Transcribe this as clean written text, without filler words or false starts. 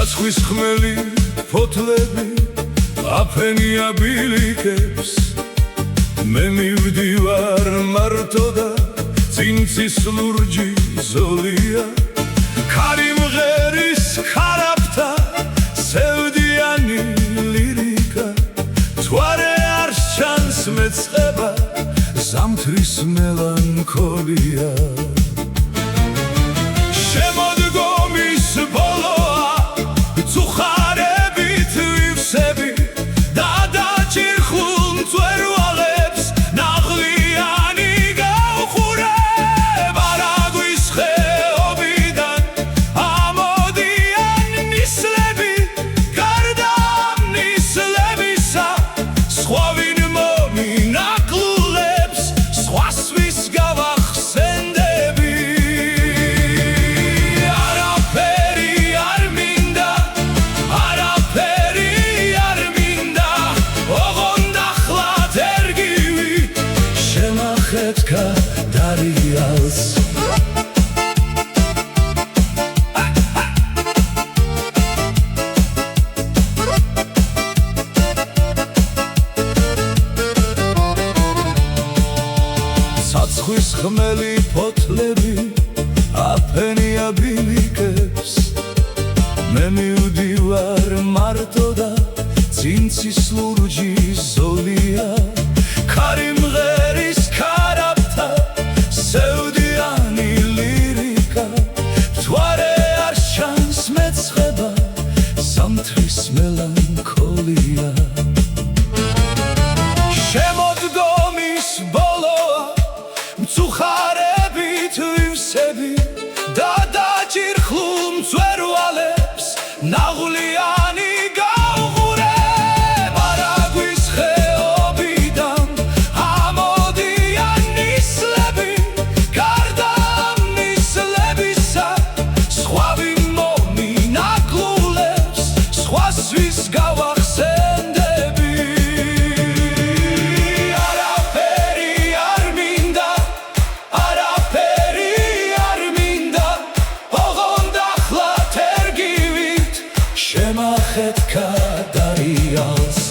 Საცხვის ხმელი ფოთლები აფენია ბილიკებს მე მივდივარ მარტო და წინცის ლურჯი ზოლია ქარი მღერის ქარაფთა სევდიანი ლირიკა თვარე არ ჩანს მეწყება ზამთრის მელანქოლია შემოდგომის დარიალს საცხვის ხმელი ფოთლები აფენია ბილიკებს მე მივდივარ მარტო და წინცის ლურჯი ზოლია ქარი მღერის ქარაფთა სევდიანი ლირიკა თვარე არ ჩანს მეწყება ზამთრის მელანქოლია შემოდგომის ბოლოა მწუხარებით ვივსები და დაჭირხლულ მწვერვალებს ნაღვლიანი შემახეთქა დარიალს